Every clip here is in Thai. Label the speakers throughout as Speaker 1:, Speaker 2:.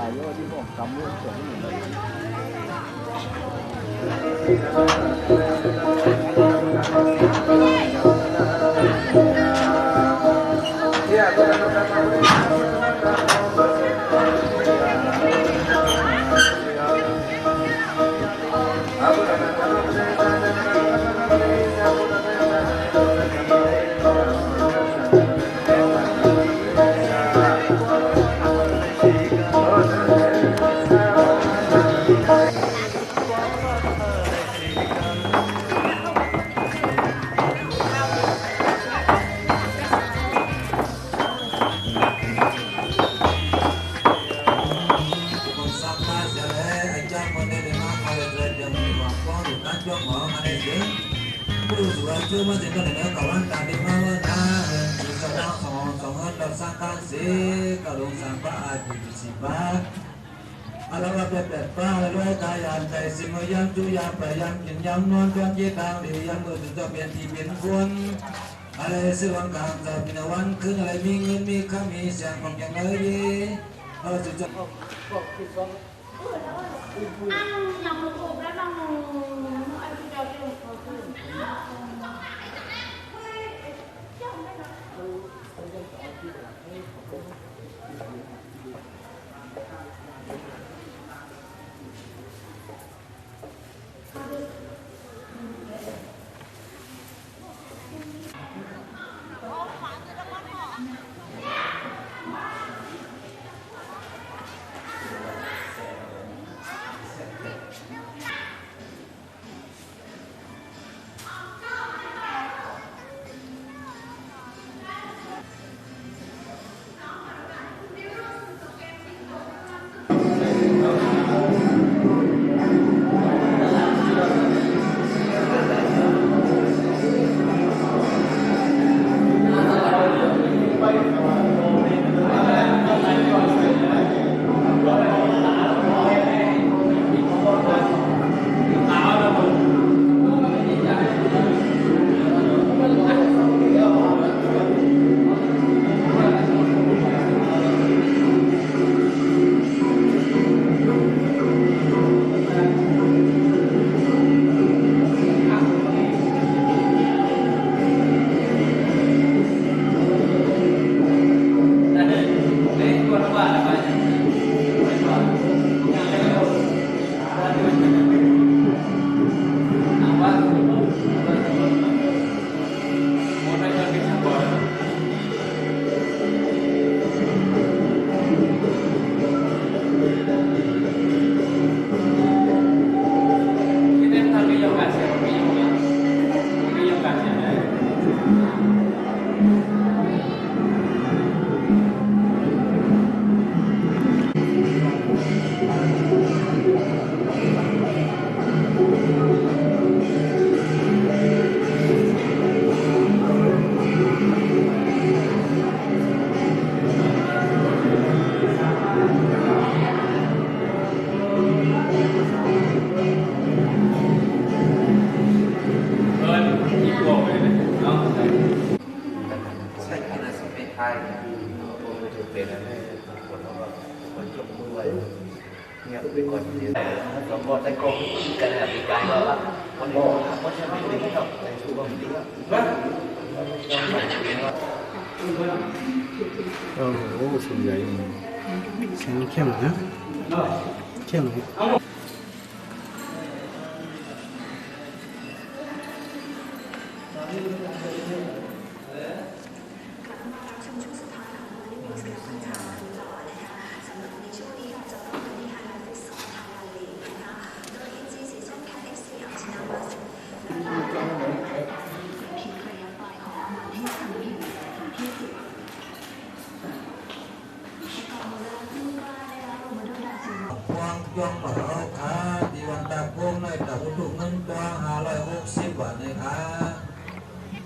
Speaker 1: 大有地方咱们做chưa bao giờ có thể nói cầu ăn tạm đi mau hơn ta chỉ sau đó sòng hơn đầu sang can sĩ cầu đồng sang ba ai bị chỉ ba Allah bebek pa lalu kaya tay simayam tuyam payam kinyam non tuan kita di yang berjuta bianti bianpun alai siwang kang sa pinawan kun alai mingun mi kami siang pangjang lagi alai juta
Speaker 2: ăn nhầm một cục đã đang ai đi đâu đi
Speaker 1: ส่วนใหญ่เสียงเข้มนะเข้ม
Speaker 3: ช่วงมาเอาขาที่วันตาโกงในตะวันตกเงินตัว560 บาทเลยค่ะ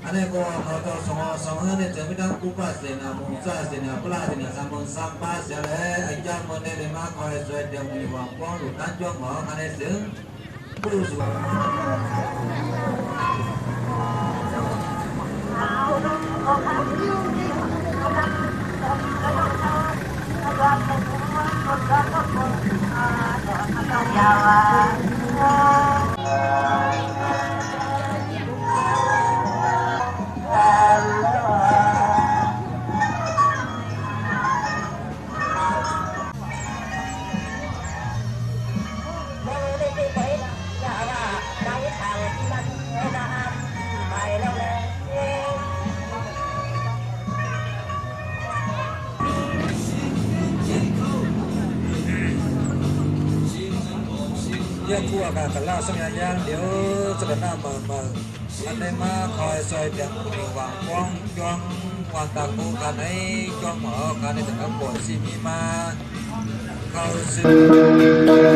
Speaker 3: อันนี้ก็เขาจะสองเนี่ยจะไม่ต้องกู้ภาษีนะมุงซาสินะปลาสินะสามมุงสามภาษีเลยไอ้เจ้ามันเนี่ยมาคอยช่วยเดี๋ยวมีความป้องหลุดตั้งช่วงหมออันนี้ซึ่งผู้สูง เยี่ยมทั่วกันกันล่าสัญญาณเดี๋ยวจะกันหน้ามาอันใดมาคอยซอยเดียงวางป้องจ้องวางตากูกันให้จ้องหมอกันในแต่ละบทสิมีมาเข้าซึ่ง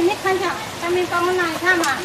Speaker 2: นี่คันค่ะถ้ามีกองมันนายข้ามอ่ะ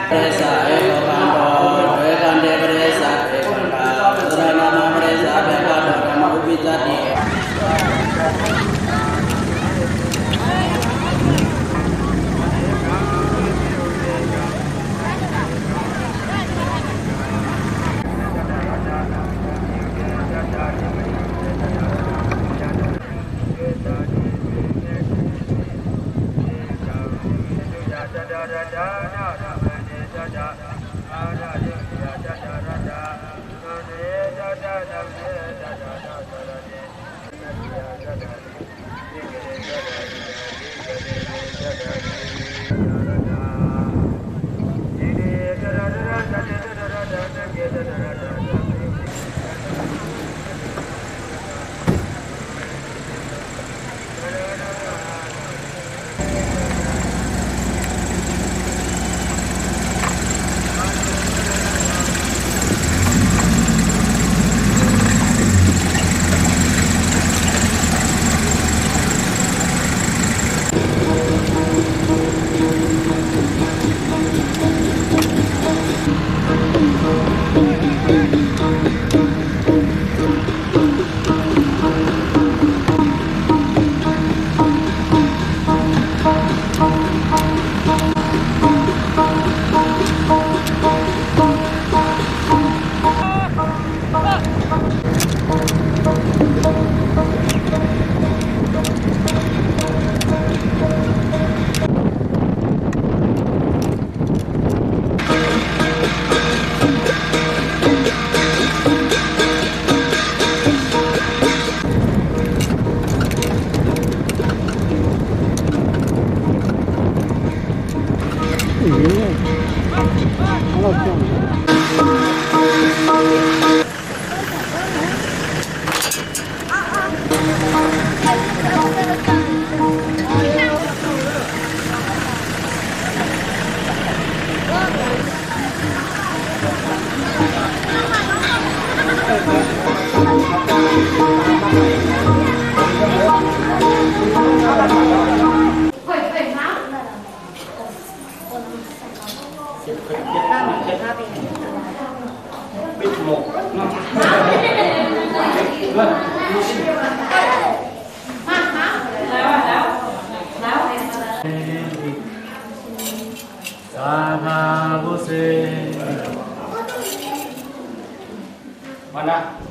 Speaker 4: Presa eko kando, ekande presa eko kando, nama presa bekado nama ubijadi.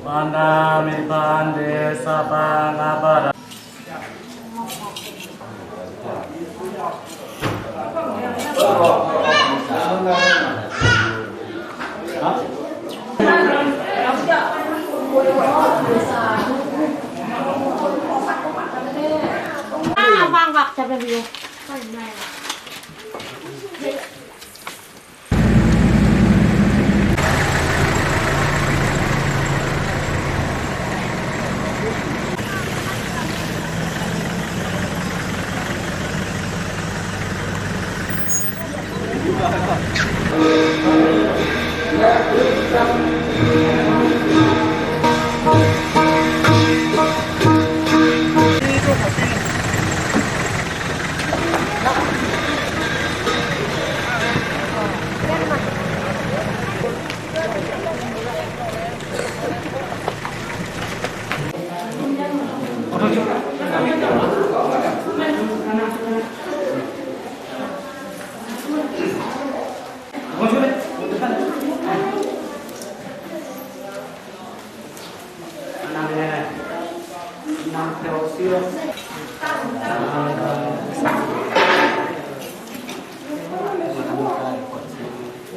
Speaker 4: Mana mi pande sabang abara.
Speaker 2: Vang vặt chập lên video.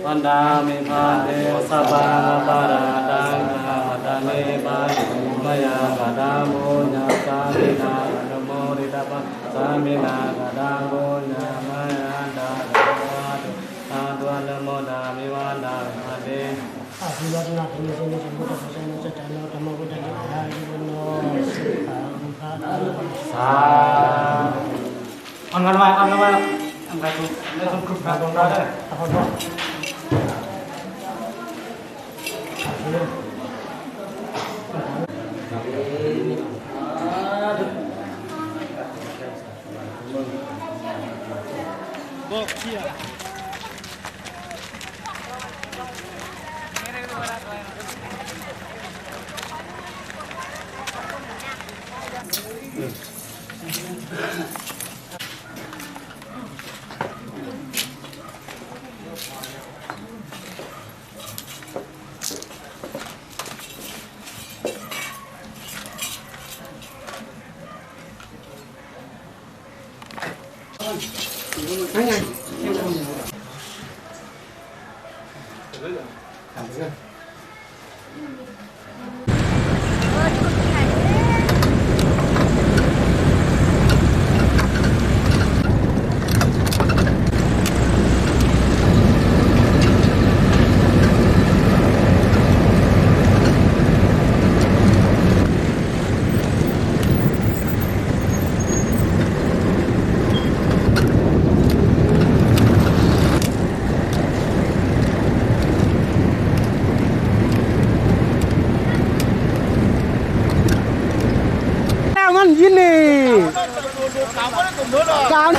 Speaker 4: Panda mi pande sabang baradang adane bayi maya kadamu nyata dina namo ridapa ามินาคาดังโกญามายาดาดาตุอาตุอันโมดามิวานดาอาเด
Speaker 5: อาภิวัตนาธรรมเจนะสมุทรปสันนิจานะธรรมพุทธะอายุวโนสุขังภะลัง
Speaker 4: สาอันกันไว้อันกันไว้อันกันทุกในสมคุปการตรงนั้นเลย
Speaker 5: apa tu? Jangan gini. Jangan.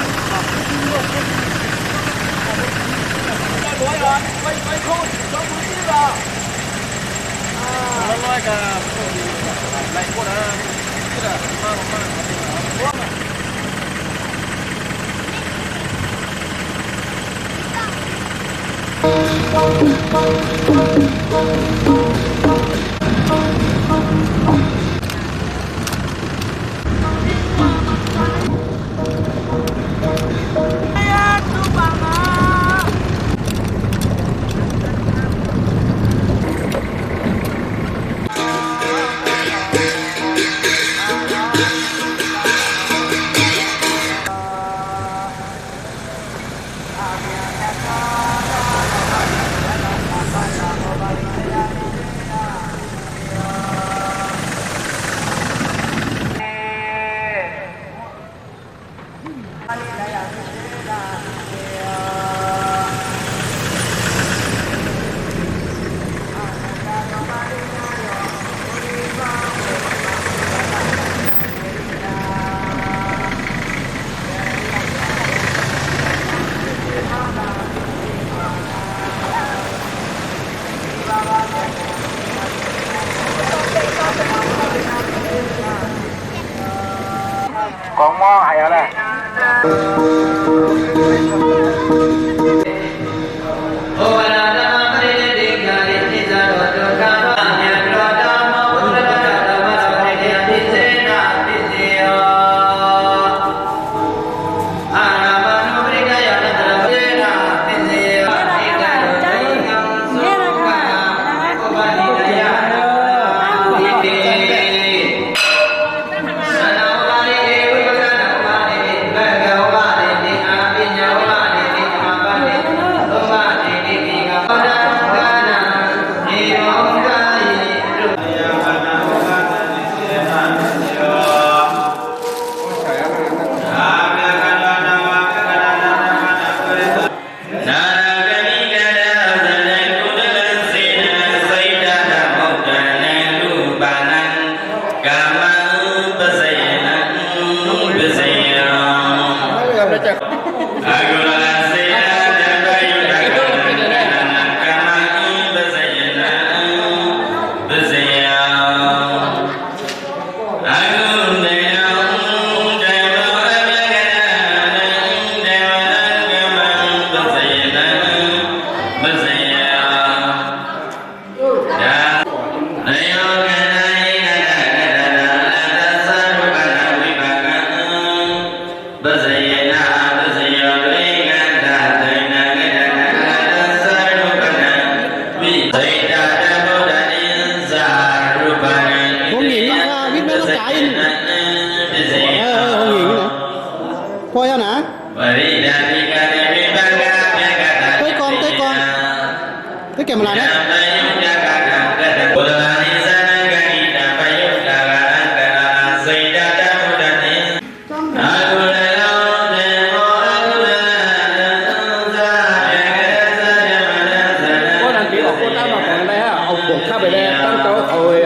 Speaker 3: Con mo hay ở đây.
Speaker 2: Hãy subscribe cho kênh Ghiền Mì Gõ để không bỏ lỡ
Speaker 4: ผมเข้าไปได้ตั้งโต๊ะเอาเลย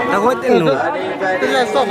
Speaker 4: แล้วก็ติดหนูเป็นไรส่ง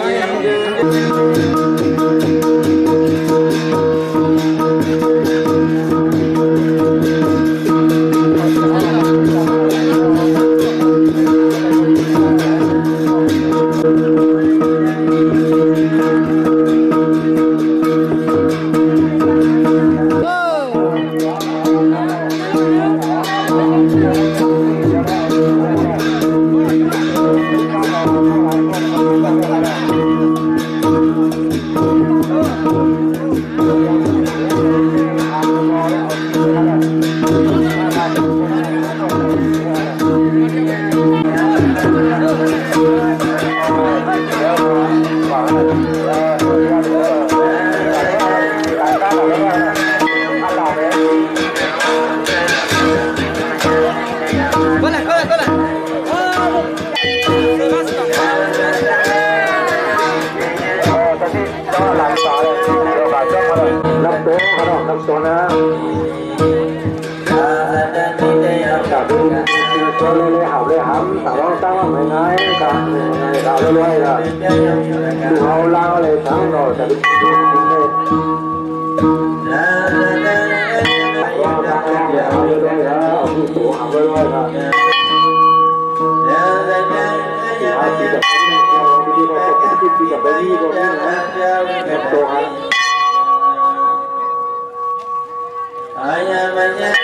Speaker 4: ตัวนะตัวเลยหาเลยหามแต่เราตั้งว่าไม่ง่ายกับเราเรื่อยๆละดูเอาเล่าเลยทั้งเราจะดูจริงเลยว่าตั้งว่าเราเรื่อยๆแล้วดูตัวหาเรื่อยๆละที่จะที่จะไปนี่ก็ได้นะตัวหาAyah banyak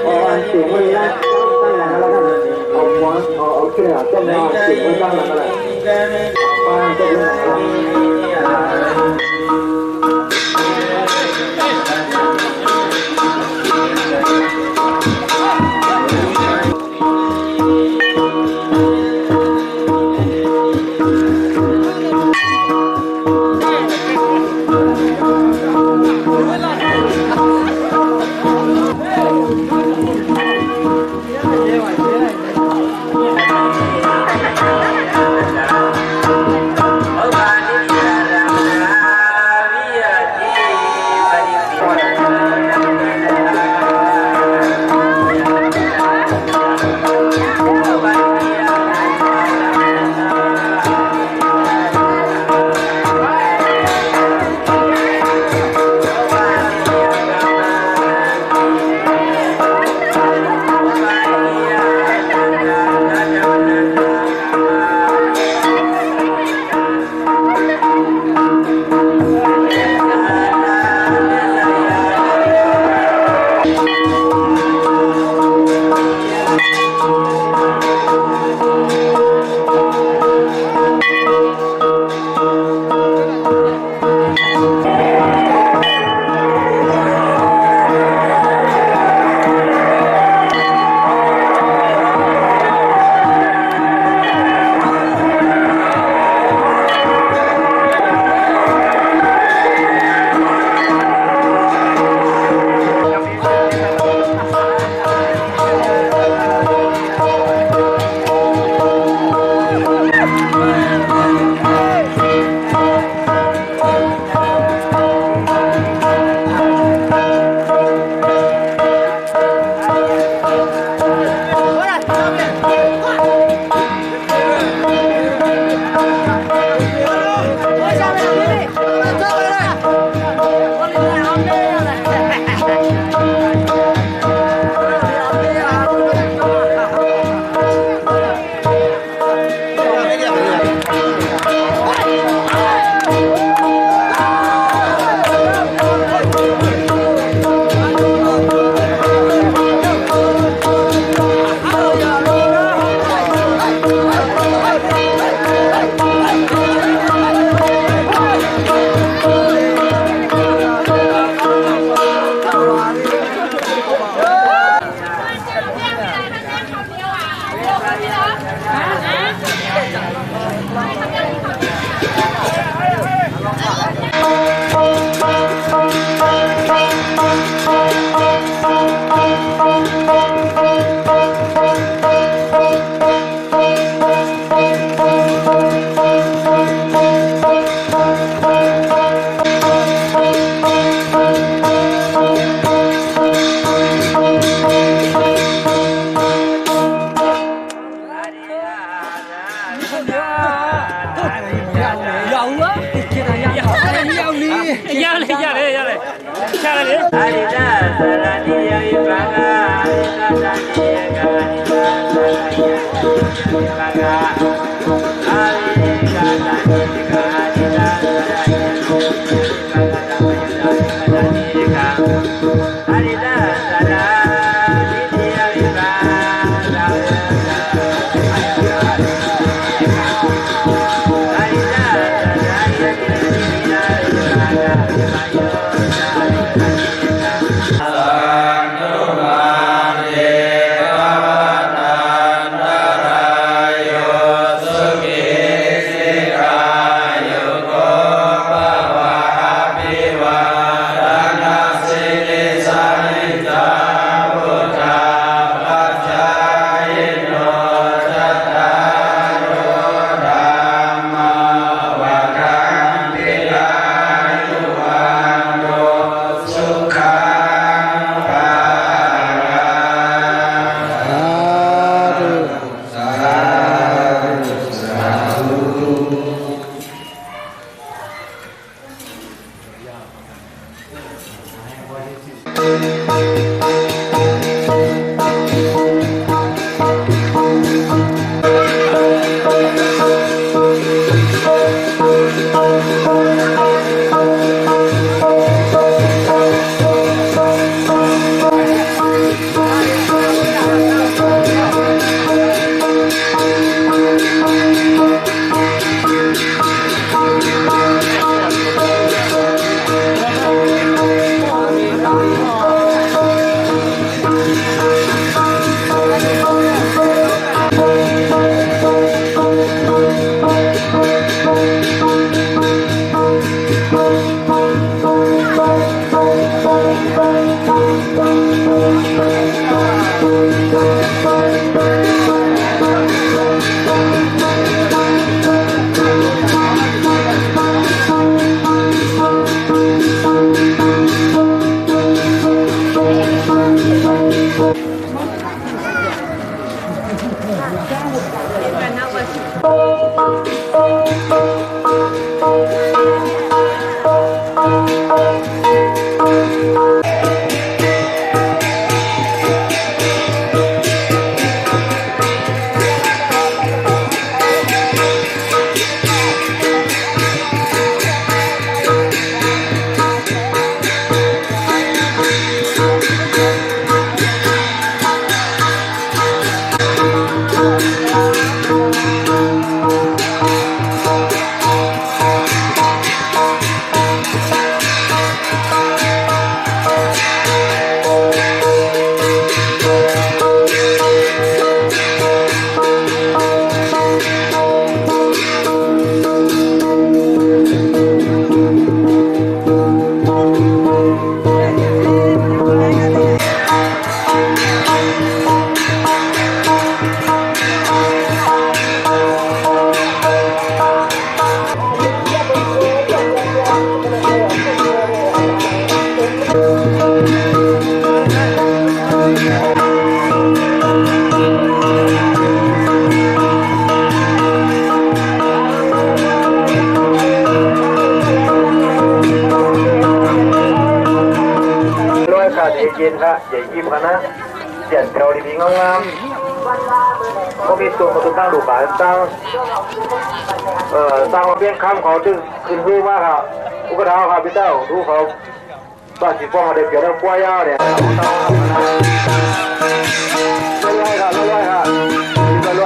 Speaker 4: dia เย็นค่ะใหญ่ยิ้มค่ะนะเสียนแถวดีๆงามๆก็มีตัวมาตุ้งตั้งดูป่าตั้งตั้งมาเพียงคำเขาจึงขึ้นรู้มากครับอุกดาวครับพี่เจ้ารู้เขาบ้านสีฟ้องมาเด็กเกี่ยวกับกล้วยยาวเนี่ยลอยครับลอยครับล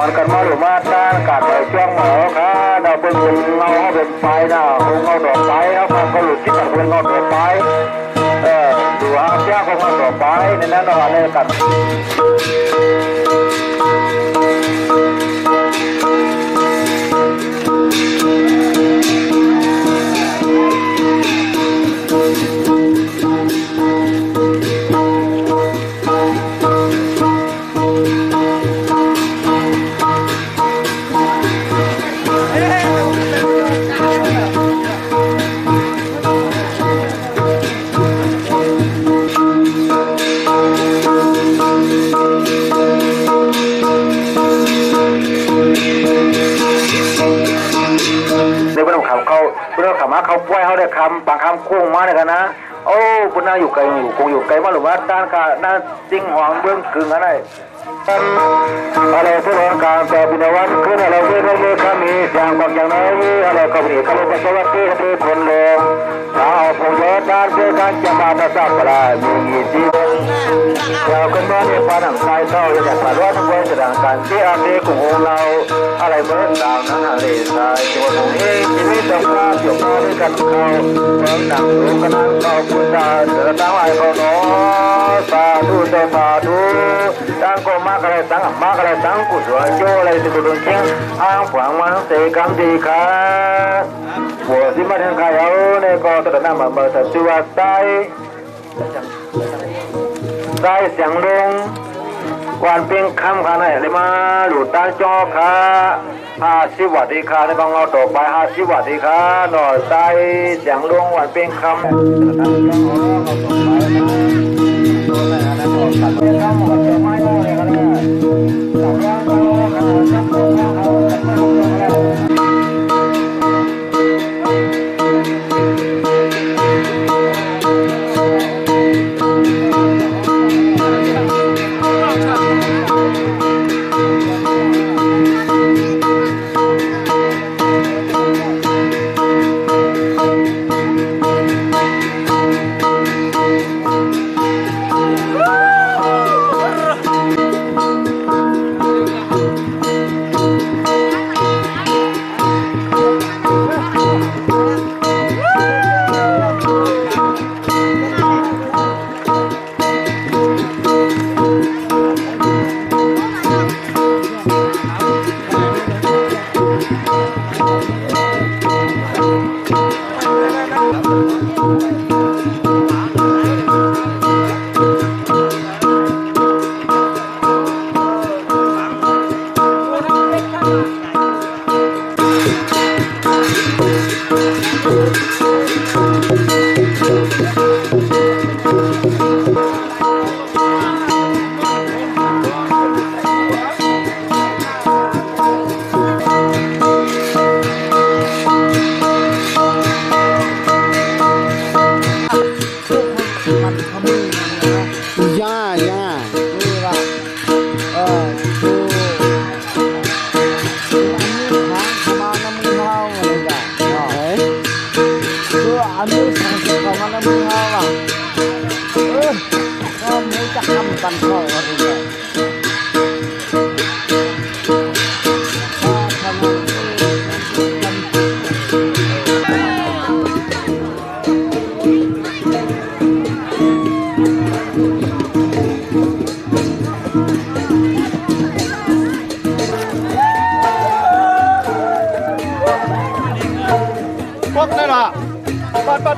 Speaker 4: อยกันมาหรือมาต้านการไปช่วงหมอค่ะเราเป็นเงาเป็นไฟนะเงาดอกไฟครับ ก็หลุดที่ตะวันเราต่อไปดูหาเจ้าของเราต่อไปในนั้นเราอะไรกันเขาป่วยเขาได้คำบางคำคุ้งมาเลยกันนะโอ้ปุ่นน่าอยู่ไกลอยู่คงอยู่ไกลมาหรือว่าด้านการด้านจิ้งหองเบื้องกึ่งอะไรอะไรทุกเรื่องการแต่บินวันขึ้นอะไรเรื่องเรื่องข้ามีอย่างบางอย่างน้อยอะไรก็มีเขาเป็นสวัสดิ์ที่คนลงเอาผงยอดด้านเพื่อการจะมาตัดสับปะรดมีที่เราคนบ้านในป่าหนังไทยเท่าอย่างปาร้อนทั้งวันแสดงการที่อาเซียของเราอะไรเหมือนดาวนั้นอะไรใช่ตัวของเองชีวิตต้องการอยู่มาด้วยกันเขาเมืองหนังรู้กันนั้นเขาคุณตาเสือตั้งไว้เขาหนอสาธุเจ้าสาธุตั้งก็มากอะไรตั้งมากอะไรตั้งกุศลโยอะไรที่กุศลเชียงอ้างฝังมันเสกรรมดีครับหัวสิมาทางใครเอาเนี่ยก็ตระหนักมาเมื่อสัตว์ว่าใจเสียงลงวันเป็นคำขาไหนเลยมาหลุดตาจอค่ะ50 วัตต์ดีค่ะในบางเราต่อไป50 วัตต์ดีค่ะหน่อยใจเสียงลงวันเป็นคำ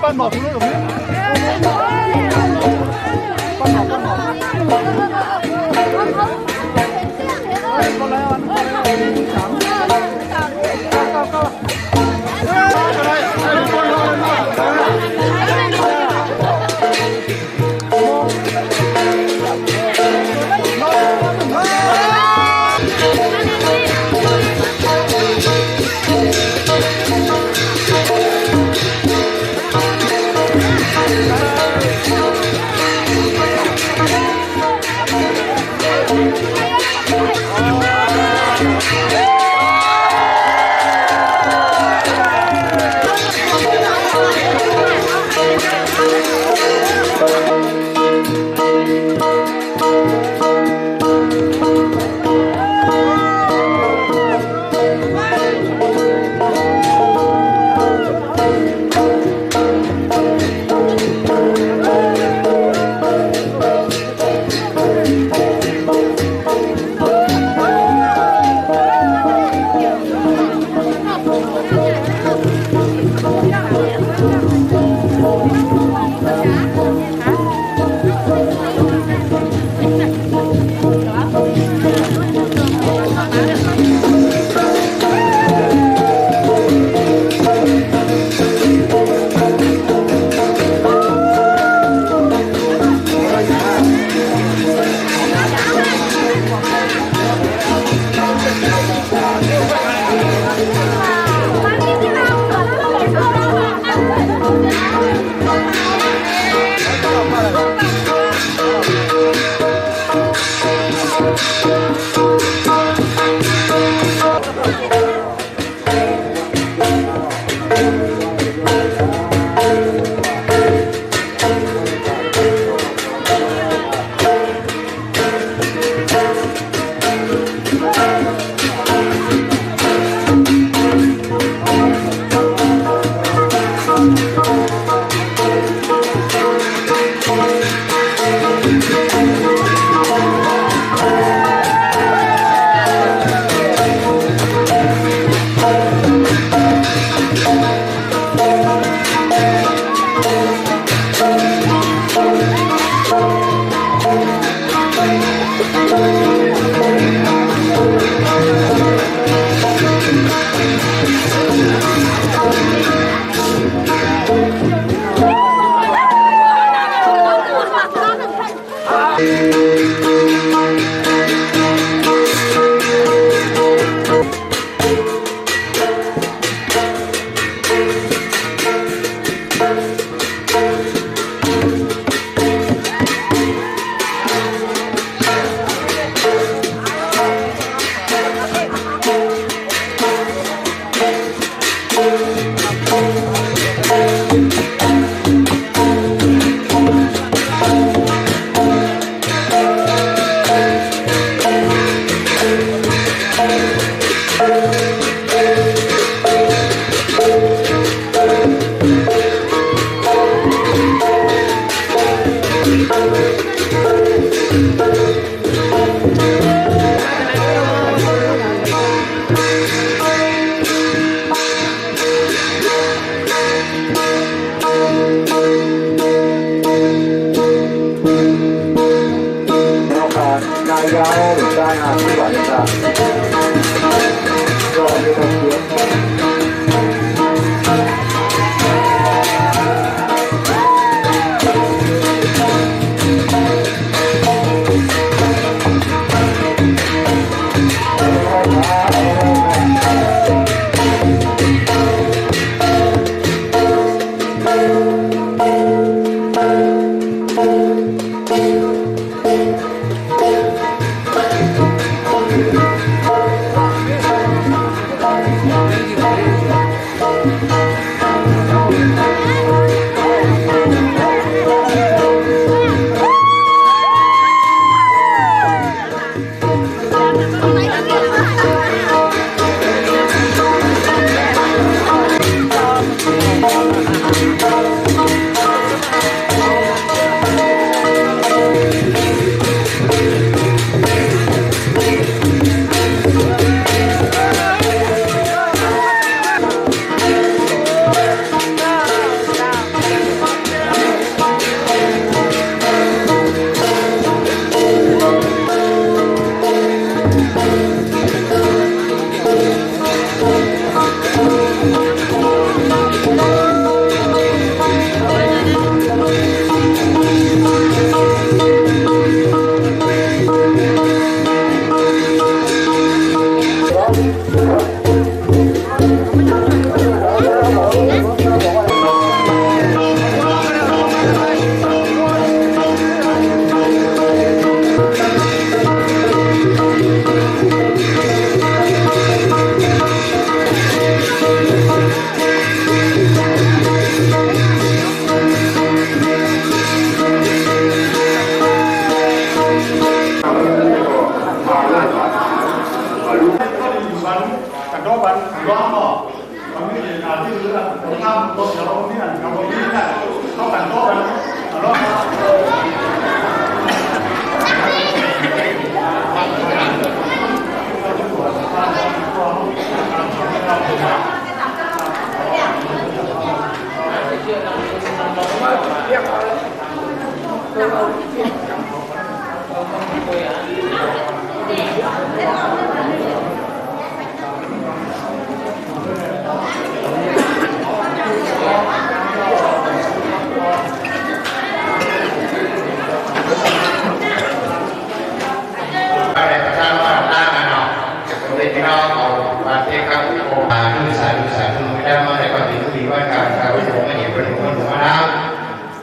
Speaker 4: ปั้นหมอทุเรศแบบนี้ปั้นหมอปั้นหมอก็แล้วอันก็สามก็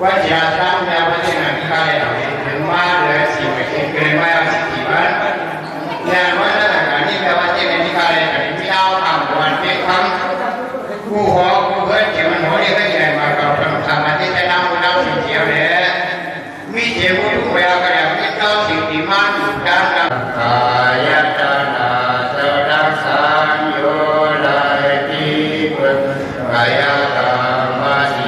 Speaker 6: ว่าจะทำแบบว่าที่นั่นใครถึงมาเลยสิไปเกินมาสิกี่วันอย่างว่านั่นแหละนี่แปลว่าที่นั่นที่ใครแต่ที่เราทำวันเป็นคำผู้หัวผู้เพื่อนเกี่ยวมันหัวนี่ก็ใหญ่มาเราทำมาที่จะนำเราสิ่งเดียวเลยมีเจ้าผู้เวลาก็อย่างที่เราสิ่งที่มันด้านกายตนาสดังสัญโยไลที่เปิดกายตามา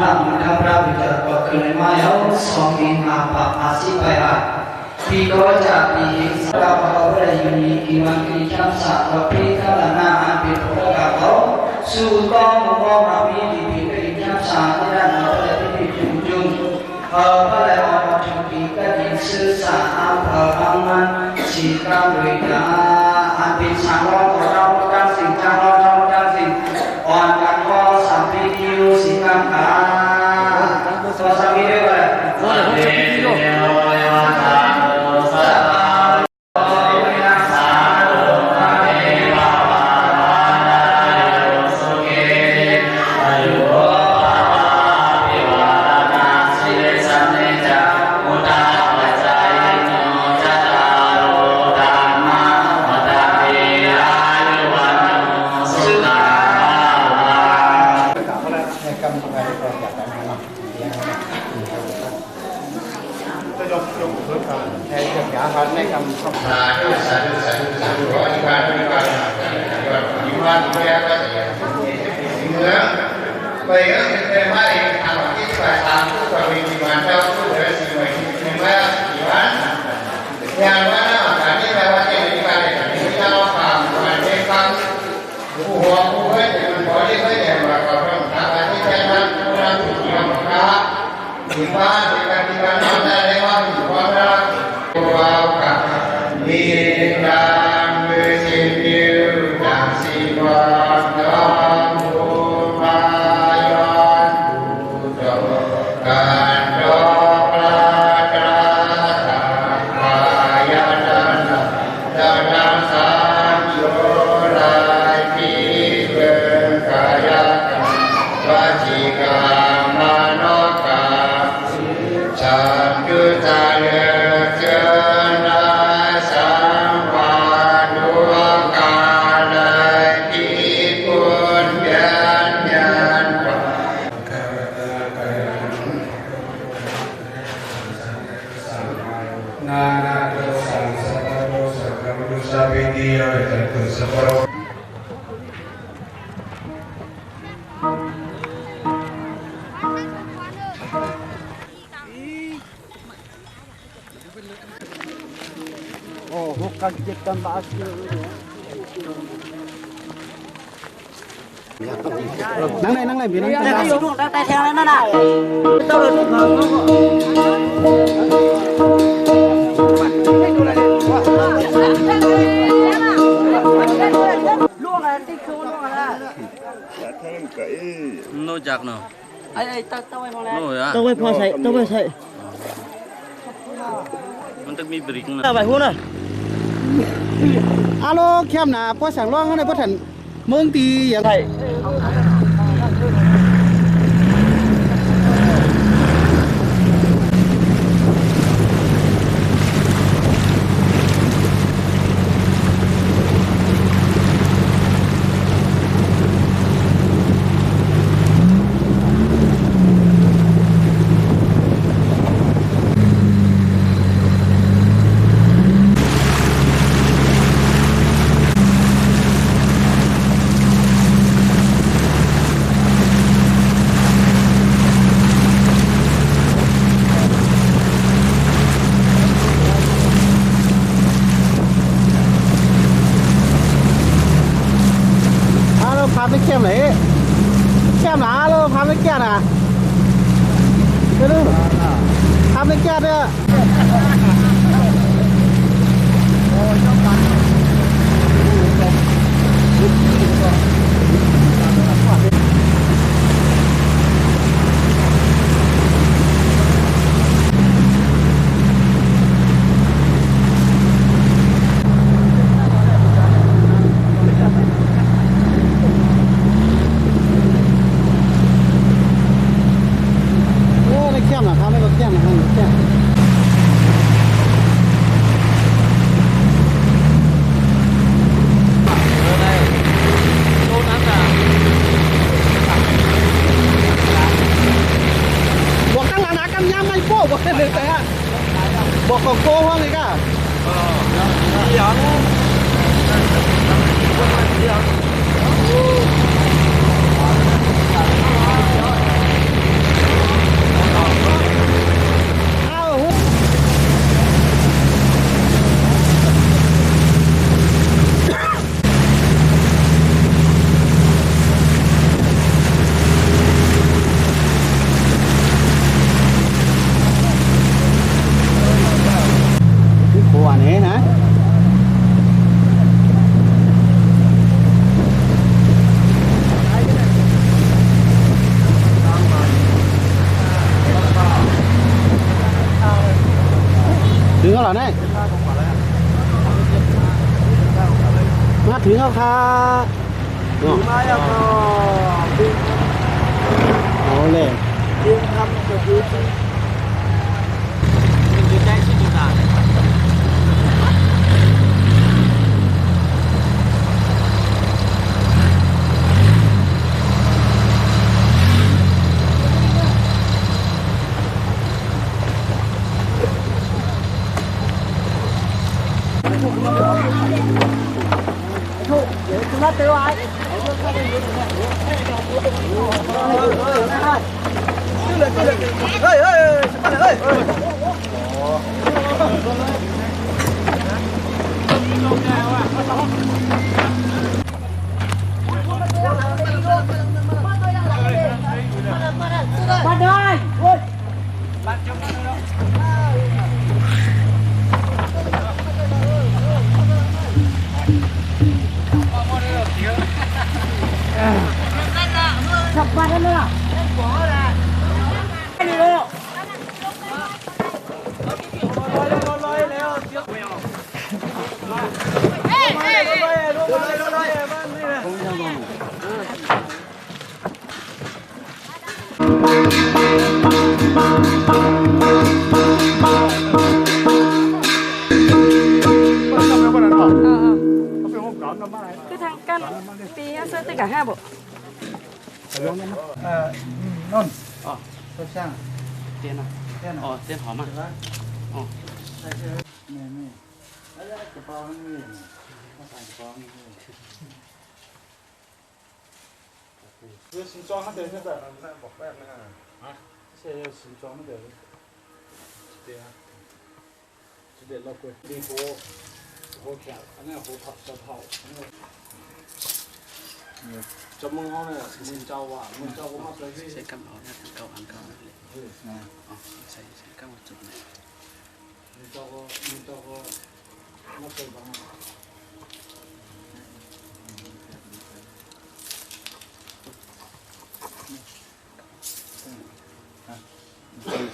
Speaker 7: ทางทางพระวิจารณ์ก็คือในมาเอาสองอินอาปะอาศิไปหาปีก็จะปีสกาพระบรมยุนีวันกิจามสักปีขลานาอันเป็นพระกาเขาสู่ต้องมองมาปีที่ปีกิจามสักที่ด้านเราได้ที่จุ่มจุ่มพระแล้วมาถึงปีก็ยิ่งสื่อสารพระอังมันสีกำด้วยตาอันเป็นสังวรของเราดังสิ่งจังเราดังสิ่งอ่อนกันก็สัมผัสอยู่สิ่งกำขาตัวสามีด้วยนั่งไหนพี่นั่งแต่ก็อยู่ตรงใต้แถวนั่นน่ะต้องเลยลูกเขาลูกอะไรติ๊กคือลูกอะไรโน่จักเนาะไอ้ต้องไว้พอแล้วต้องไว้พอใส่ต้องไว้ใส่มันต้องมีบริกนะไปหัวน่ะอาโลเข้มนะพอสั่งร้องเขาในพอถันเมืองตีอย่างไรไม่เข้มเลยเข้มหนาเลยทำไม่แก่นะเดี๋ยวทำไม่แก่เนี่ย บอกของโก้ห้องเลยก้าเดี๋ยว
Speaker 5: แล้วเหรอเนี่ยมาถึงแล้วครับมาแล้วก็เอาเลยยืนทำกับยืนได้ที่ดูตา
Speaker 2: คือทางกันปีเสื้อติกะ5บ่
Speaker 7: นู่นอ๋อตัวช่างเตียนอ่ะ
Speaker 5: อ๋อเส้นหอมอ่ะอ๋อ
Speaker 7: นี่แล้วกระเป๋านี่ใส่กระเป๋านี่这新装还得现在那不坏那个啊，现在新装那个，对啊，这得老贵，你好看，那好套小套，จะมึงเขาเนี่ยมึงเจ้าว่ามึงเจ้าก็มาใส่ใส่กำเอาเนี่ยเก่าอันเก่าเลยอ๋อใส่กำเอาจุดเลยมึงเจ้าก็มาใส่บ้าง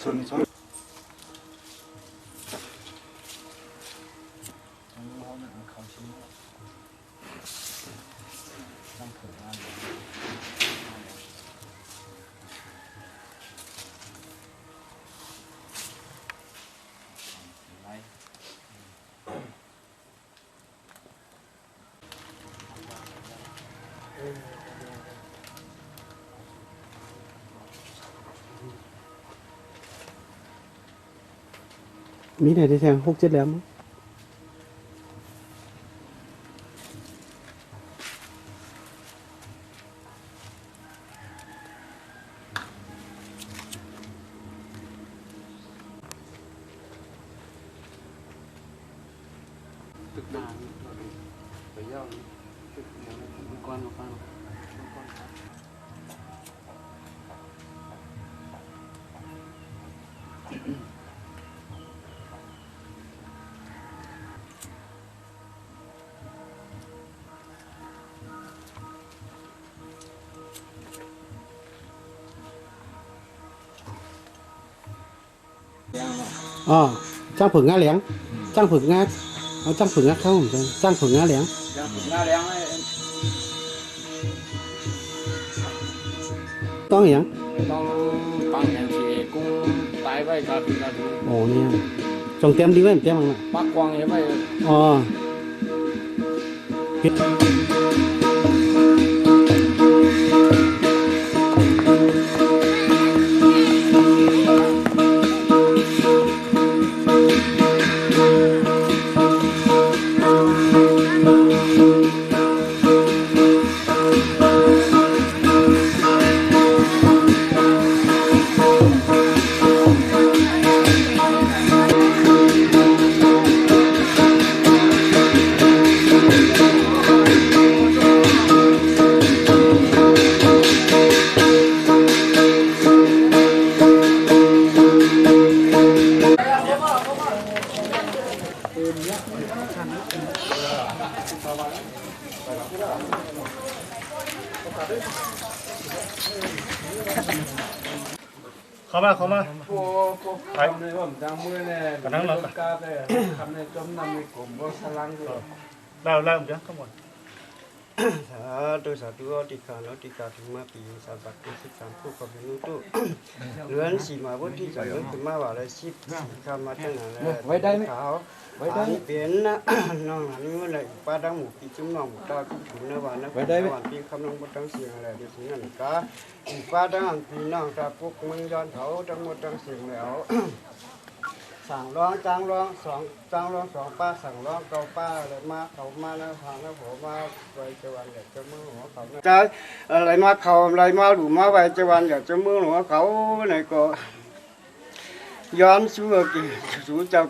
Speaker 7: ชนมีไหนที่แทง6-7แล้วมั้งตึกนานไปย่างตึกเนี่ยมันก้อนมาฟังอ๋อจ้างผึ่งงาเหลียงจ้างผึ่งงาเอาจ้างผึ่งงาเข้าผมจ้างผึ่งงาเหลียงต้องอย่าง
Speaker 8: ต้องปังแห่งสีกุ้งตายไว้กับพี่กับดู
Speaker 5: โอ้เนี่ยจงเตรียมดีไว้เตรียมมั้งนะ
Speaker 8: ปักกวางยังไง
Speaker 5: อ๋อ
Speaker 9: เข้ามา
Speaker 10: โอ้คำในว่าจังมือเนี่ยกาแต่คำในจมน้ำในกลุ่มว่าสลังเลย
Speaker 9: แล้วจ้ะทั้งหมด
Speaker 5: สาธุติกาโนติกาถึงมาปีสามปักที่13ผู้กับนุตุเรือนสีมาวุฒิจากเรื่องขึ้นมาว่าเลย10คำมาตั้งนานแล้วไว้ได้ไหมไว้ได้เป็นนะน้องหันมันเลยป้าดังหมูปีจุ่มน้องหมูตาขึ้นถึงนะวันนะไว้ได้ไหมวันปีคำน้องบดตั้งเสียงอะไรเดี๋ยวถึงนั่นก็ป้าดังปีน้องตาปุ๊กมึงย้อนเขาทั้งหมดตั้งเสียงแล้วสั่งร้องจ้างร้องสองป้าสั่งร้องเกาป้าอะไรมาเขามาแล้วทางแล้วผมมาไว้จะวันอยากจะมือหัวเขาจะอะไรมาเขาอะไรมาหรือมาไว้จะวันอยากจะมือหัวเขาไหนก็ย้อนสู้กี่สู้เจ้า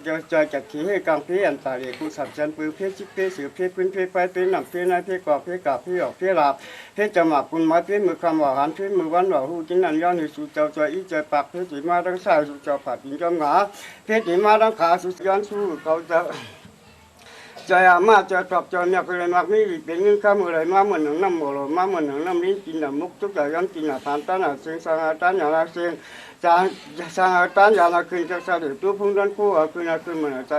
Speaker 5: จากขี้ให้กลางพี่อันตาเรียกูสับจันปืนเพี้ยชิบเพี้ยเสือเพี้ยพื้นเพี้ยไฟเพี้ยหนักเพี้ยนายเพี้ยกรอบเพี้ยกาบเพี้ยออกเพี้ยหลับเพี้ยจะหมักคุณไม้เพี้ยมือคำว่าหันเพี้ยมือวันว่าหูจินนันย้อนให้สู้เจ้าอีใจปากเพี้ยจีมาทั้งสายสู้เจ้าผัดยิงจอมหงาเพี้ยจีมาทั้งขาสู้ย้อนสู้เขาจะใจมาจะตอบจนเนี่ยก็เลยมาไม่เป็นเงินข้ามอะไรมาเหมือนหนังน้ำหมูมาเหมือนหนังน้ำลิ้นกินน้ำมุกทุกอย่างย้อนกินน้ำทานต้านน้ำเสียงสังหารต้านอย่างละเสียงสังหารต้านอย่างละคืนจะเสด็จตัวพุ่งด้านคู่คืนเหมือนใจ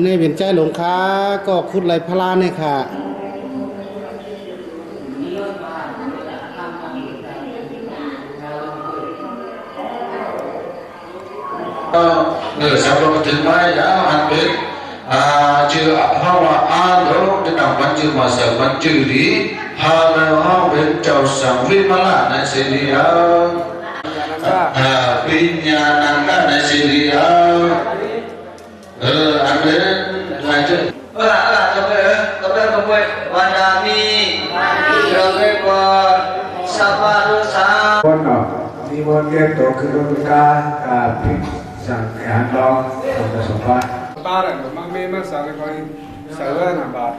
Speaker 11: ในเวียนใจหลงค้าก็คุดไหลพลาเนี่ยค่ะ
Speaker 6: người sao đó thứ mai đã ăn biết chưa hoa hoa an đó đến đọc văn chữ mà sợ văn chữ đi hà là hoa bên trầu sáng viên mà là này sẽ đi pin nhà nàng các này sẽ đi ăn đến lại chứ
Speaker 7: cho cái công việc Vandami rồi cái qua Sapa Dosa
Speaker 10: con nọ đi môn game tổ cứ đôi ca pin sang cái hàng đo không có số ba ba là mang bê mang sang cái coi sợ là bà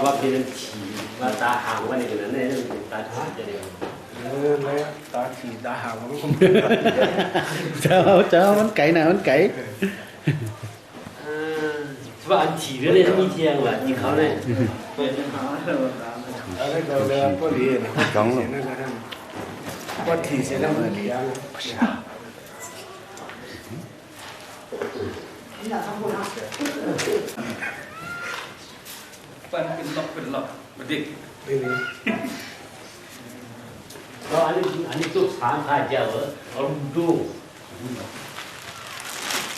Speaker 5: ว่าเป็นฉี่ว่าตาหางว่าในขณะนั้นเนี่ยตาฉี่จะเดียว
Speaker 10: เลยตาฉีตาหางมันคง
Speaker 11: เจ้ามันไก่นะมันไก่
Speaker 5: ว่าอันฉี่ก็เลยมีเทียงว่ะยิงเขาเนี่ย
Speaker 10: อะไรก็เลยพอดีนะจังเลยพอทีเสร็จแล้วมันดีอ่ะเป็นหลอกมาดิ
Speaker 5: ก็อันนี้ตุ๊กสามขาเจ้าเหรอเอาดู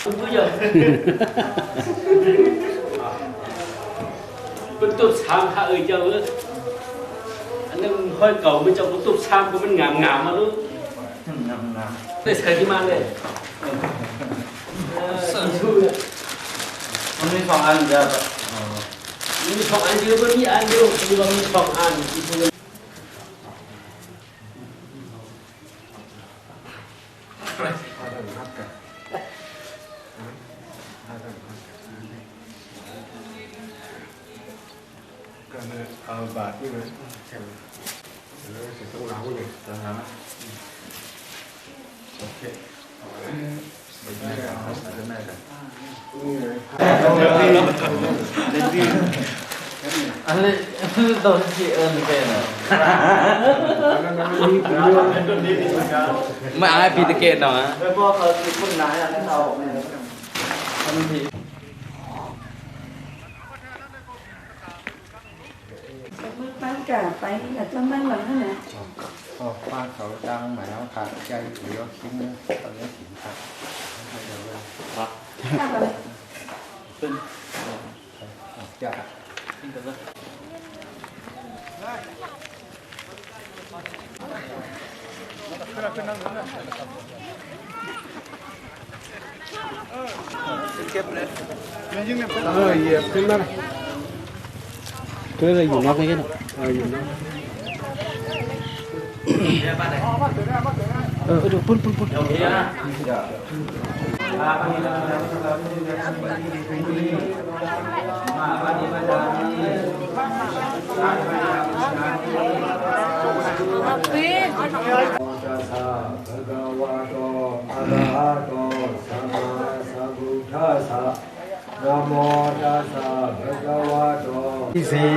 Speaker 5: ดูเยอะเป็นตุ๊กสามขาเจ้าเหรออันนั้นค่อยเก่าไม่เจ้าตุ๊กสามก็มันงามมาลูกได้ใส่ที่มาเลยมันมี2 อันเดียวมี2 อันเดียวมีอันเดียวมี2 อัน
Speaker 10: เอาบาทนี่เลยแข่งถึงต้องล้างเลยนะโอเคไม่ได้ไม่ได้
Speaker 8: อันนี้ต้องที่เป็นไม่เอาพีตะเกตหน่อยไม่พอเขาติดคนไหนอ่ะที่เราบอกเนี่ยทำที
Speaker 2: bán cả phải là trong bán lần thế này
Speaker 10: ป้าเขาดังหมายว่าขาดใจหรือว่าคิดเนี่ยตอนนี้ขิงขาดไม่เดี๋ยวเลยครับเป็นจะเก็บเลยเหยียบขึ้นมา
Speaker 11: คืออะไรอยู่นอกนี่กัน
Speaker 10: อยู่นอก
Speaker 11: ดูปุ่น
Speaker 10: นะโมตัสสะภะคะวะโต
Speaker 12: สี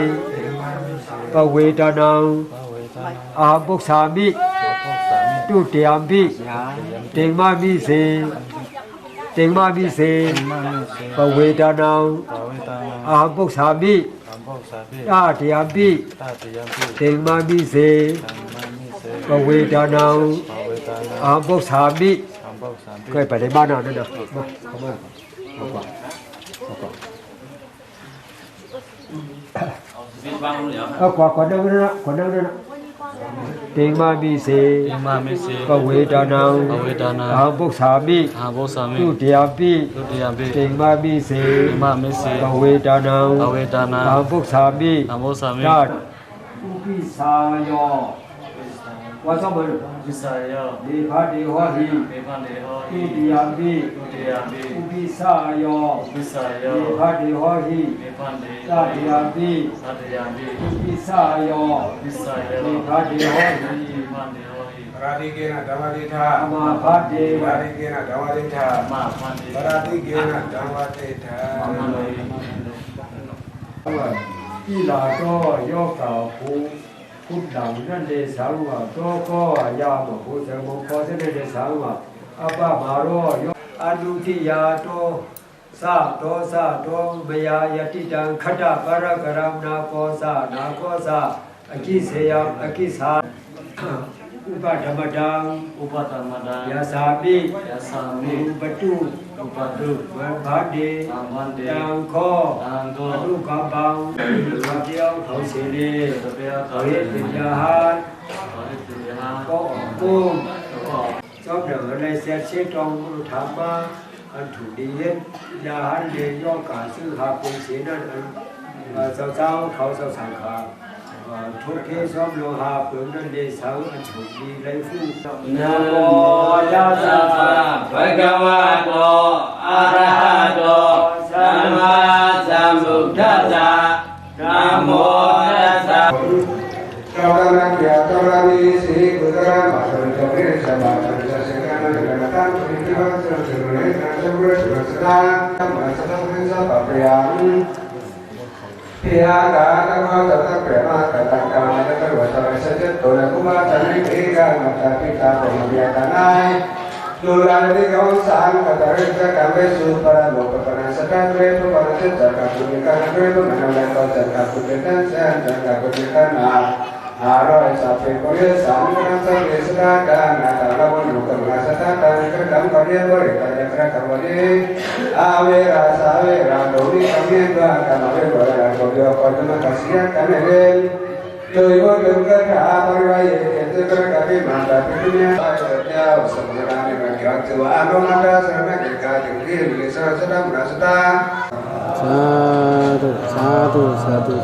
Speaker 12: ปเวทนังอาภุสามิตุเตียมปิเตงมามิเสปเวทนังอาภุสามิตาเตียมปิเตงมามิเสปเวทนังอาภุสามิเคยไปในบ้านนั่นนะมาเข้ามาเอาก่อนเอากว่าคนนั่งนั่นเตงมามิเสปเวทนังอาภุสามิตุเตียมปิเตงมามิเสปเวทนังอาภุสามิตาอุปิสายโยวาสมันวิสายะเดภะเดหะหิตุติยัมปิอุปิสายะเดภะเดหะหิตาติยัมปิอุปิสายะเดภะเดหะหิ
Speaker 10: Radikena Damadita,
Speaker 12: Amapati,
Speaker 10: Radikena Damadita, Radikena Damadita.
Speaker 12: อีหลาก็ยกเก่าผู้พุทธดังนั่นเดสังวะโตก็ยามาผู้เสมขอเสด็จสังวะอัปปะมาโรยอนุทิยาโตสาโตเมยายติจังขตะปะระกรัมนาโกสาอคิเสยมอคิสาอุปธรรมดังยาสามิอุปตุวันบาดีดังข้อรูปกำบังขับเดียวเขาเสียดีเขาเห็นเป็นยาหารก็ออกกุ้งชอบเดินในเสียเชี่ยตรงธรรมะอันถูกดีเย็นยาหารเรียนย่อการซื้อหาเป็นเสียนั่นเจ้าเขาสังขารทุกที่ชอบโลหะเปลือกนั่นเดสังอันถูกดีไรฟูนะโมยัสสะภะคะวะโตอะระหะโตสัมมาสัมพุทธัสสะนะโมตัสสะ
Speaker 10: Kawalan ya kawalani si kudara masan jabri sabatan jasekana dengan peristiwa terjadi dan sebuah sedang masalah prinsip papriang pihak agama tetap prema katakan ada wasara saja tola kuma cari tiga mata kita pembiatanai Tulang di kawasan kata reza kami supaya mau pernah sedang itu pada sejak kulikan itu mengenai sejak kulikan sejak kulikan Aroi sapi kuliah sama sapi sedang atau lawan bukan masa datang kerjaan kuliah boleh kerja kerja kuliah awira doni kami bahkan awira boleh kuliah kuliah kasihan kami Tôi có được cái cả tôi vay thì tôi có cái mà cái dunia theo sebenarnya memang itu anu ada sama kita tinggi bisa sedang merasa
Speaker 11: satu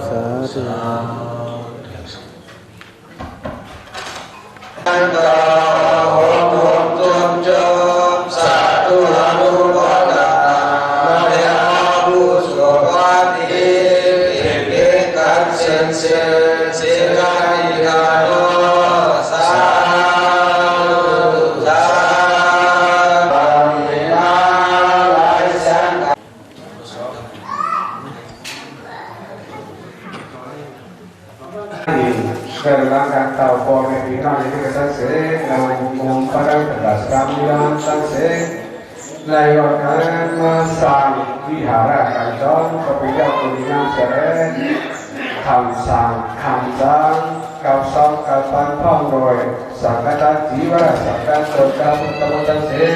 Speaker 10: Sekarang tahu pola bina ini kita sih, lalu pada tegas kamilan sih, layorkan masang wihara kantor kepida kuningan sih, kamsang kausang kapan pangroy, sangkata jiwa sangkat surga pertemuan sih,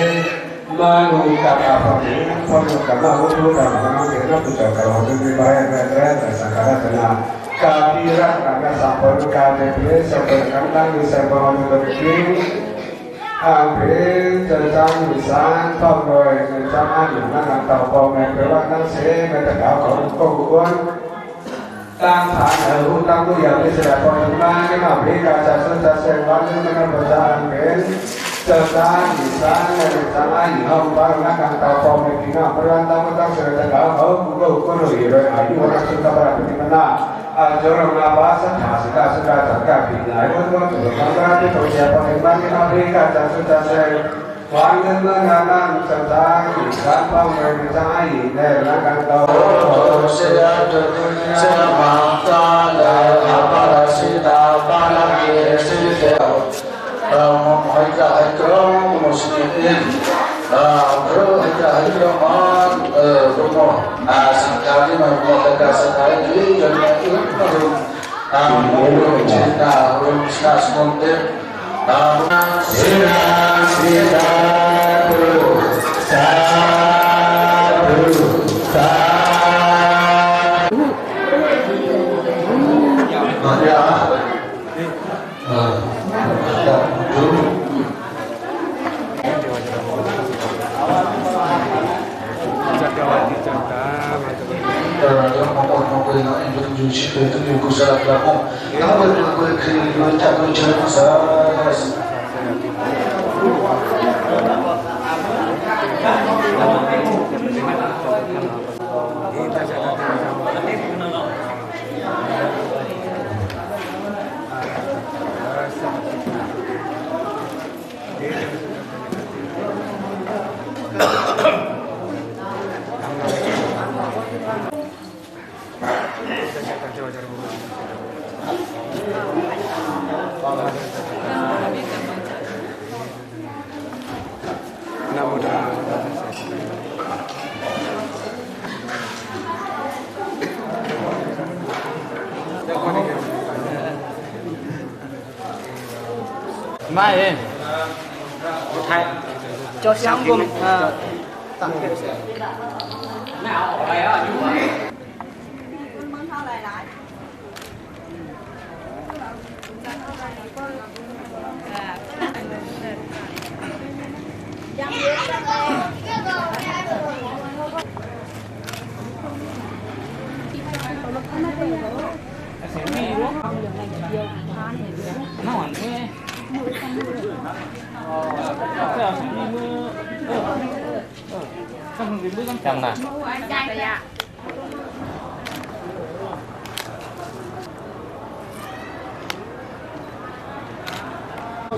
Speaker 10: mengungkap apa ini, mengungkap mahu dan mengambilnya puja kalau lebih baik dan sangkata tenang. Kabiran karena sampel KTP sebenarnya bisa mengerti ambil tentang lisan pegawai tentang anunan atau pemerintahan sementara keuangan tanpa hutang tu yang bisa pemerintahan yang ambil kaca sewan dengan berjalan tentang lisan tentang anunan atau pemerintahan perantauan sementara keuangan ayu orang suka berpindah Jorong apa sudah terkait itu berarti persiapan bagi Amerika dan sudah wanita mengenang tentang gampang berbicara ini dengan tahu semata apa sida balaki sida mereka ekrom muslimin mereka ekrom rumah sekali membuat sekali dan cinta rumusnya semontir itu juga salah pelaku. Yang berlaku kiri tak berjalan salah.
Speaker 8: ไม่เองไทยcho sáng gồm tặng cái nào ở đây á nó hoàn thế trăm nè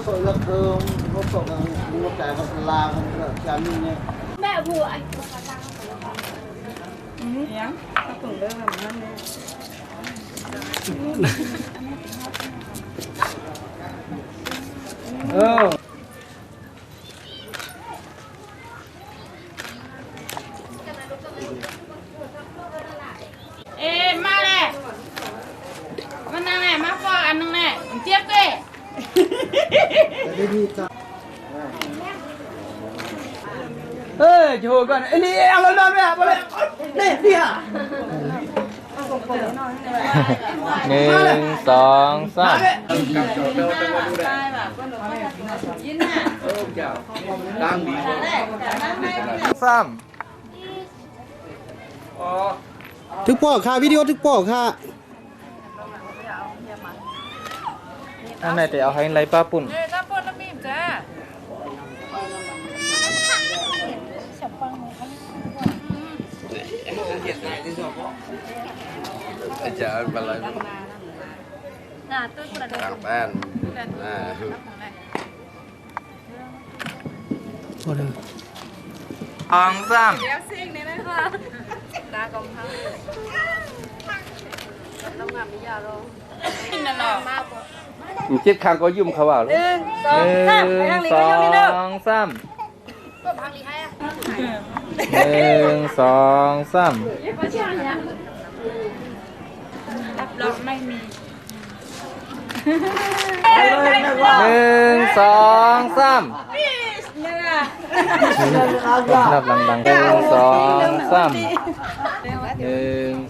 Speaker 11: sợi rất thơm có sợi một cái vật là chả như này
Speaker 2: mẹ vừa anh ê ma nè con năng này má pho ăn năng này tiếp đi
Speaker 8: ê trời con đi ăn lên lên nè đây đi à 1 2 3 3
Speaker 11: thức bỏ kha video thức bỏ kha
Speaker 8: anh này thìเอาให้ไรป้าปุ่น
Speaker 10: Chợ bà lại Tặng ban
Speaker 8: Ông Sam
Speaker 10: chết khang có dùng khẩu vào luôn
Speaker 8: 1 2 3 1 2 3
Speaker 2: รับไม่มี
Speaker 8: 1 2 3นับดังๆ1 2 3 1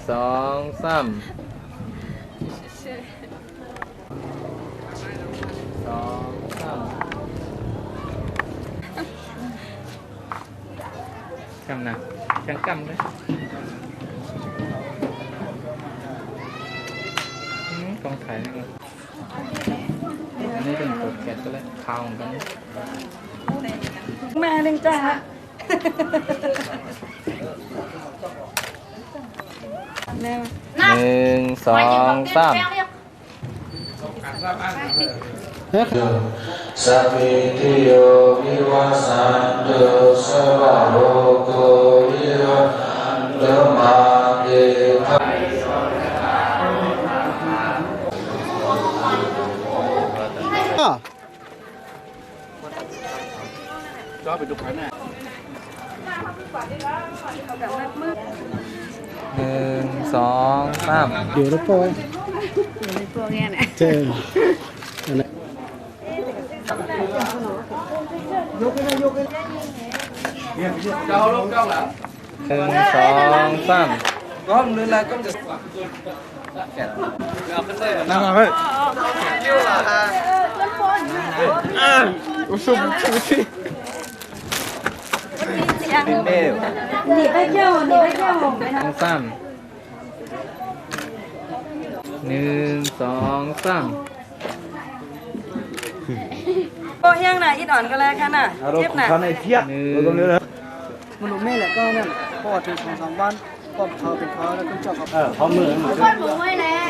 Speaker 8: 2 3 cầm nào chẳng cầm đấy con thấy này đây đừng cột kẹt cái đấy khao cái
Speaker 2: mẹ đừng trả
Speaker 8: 1 2 3
Speaker 3: Sappitiyo vivasantu sarvaloka vivasantu madhika
Speaker 10: cho phải đục cái này
Speaker 8: 1 2 3
Speaker 11: เดี๋ยวแล้วปอยเจอ
Speaker 10: Đâu luôn đâu lắm
Speaker 8: 1 2 3
Speaker 10: con lên là con được
Speaker 11: นั่งเอาไว้
Speaker 10: kêu là
Speaker 11: usum usi
Speaker 8: đều
Speaker 2: หนีไปเที่ยวหนีไปเที่ยว
Speaker 8: 1 3 1 2 3
Speaker 13: โอ้ยังน่ะอีดอนก็แล้วกันน่ะเจ็บน่ะ
Speaker 11: ข้างในเทียบตรงนี้เลย
Speaker 5: มันรู้แม่แหละก็นั่นพ่อถึง2-3 วันก็เขาเป็นเขาแล้วก็เจ้าเขา
Speaker 11: เขามือ
Speaker 2: คนหมูไว้แล้ว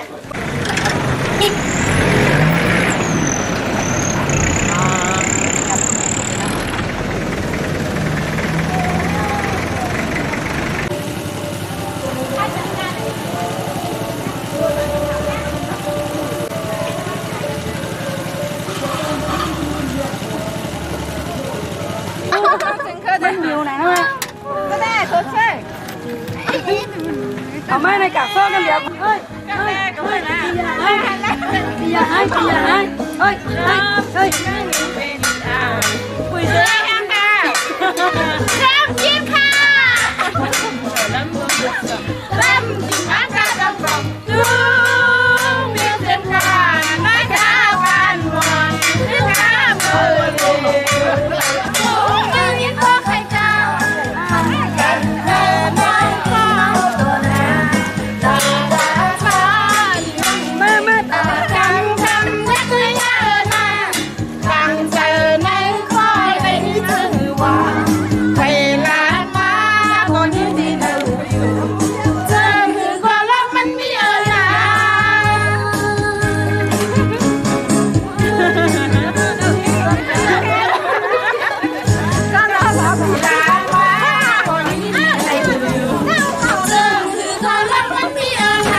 Speaker 13: มันหิวนะก็ได้โคตรใช่เอาไม่ในกากซ้อกันเดี๋ยวเฮ้ยเฮ้ยเฮ้ยอย่าให้อย่าให้เฮ้ยเฮ้ยเฮ้ย
Speaker 2: คุยเรื่องยังค่ะเริ่มกินค่ะเริ่มกินอาการดำรงดูเบียร์เต็มค่ะน้อยข้าวกันหมดถึงข้าวเปิดเลยมือยิ้มก็ใครเจ้ากันเธอน้อยข้าวตัวแน่ตาตาตามือตาจังจังเล็กเลยนะจังเจอในคอยไปที่เธอว่าเวลามาคนที่ดีเธออยู่เธอคือความรักมันมีอะไรก็รอเวลามาคนที่ดีเธออยู่เธอคือความรักมันมีอะไร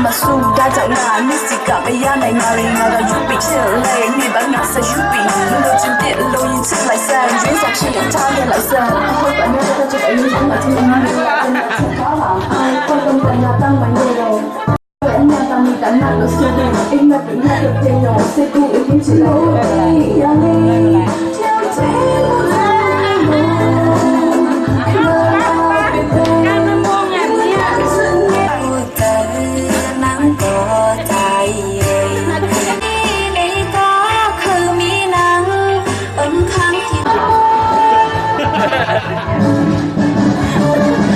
Speaker 14: mà su đa chẳng ngà như gì cả bây giờ này ngà rì ngà giúp bị trở lại như bán ngà sẽ giúp bị lô trên điện lô như chiếc lại sang dễ dàng chỉ để cho nên lại sang thôi bạn nên ta chụp ảnh những mà thiên nhiên có là quan tâm tại nhà tăng bánh đồ đồ vậy nhà tăng mình đánh mặt được siêu bình in là đừng hay được tiền nhỏ sẽ cùng ý kiến chỉ lỗi theo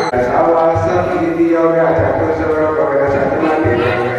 Speaker 10: Sawasa video ya jatuh seluruh kepada satu mati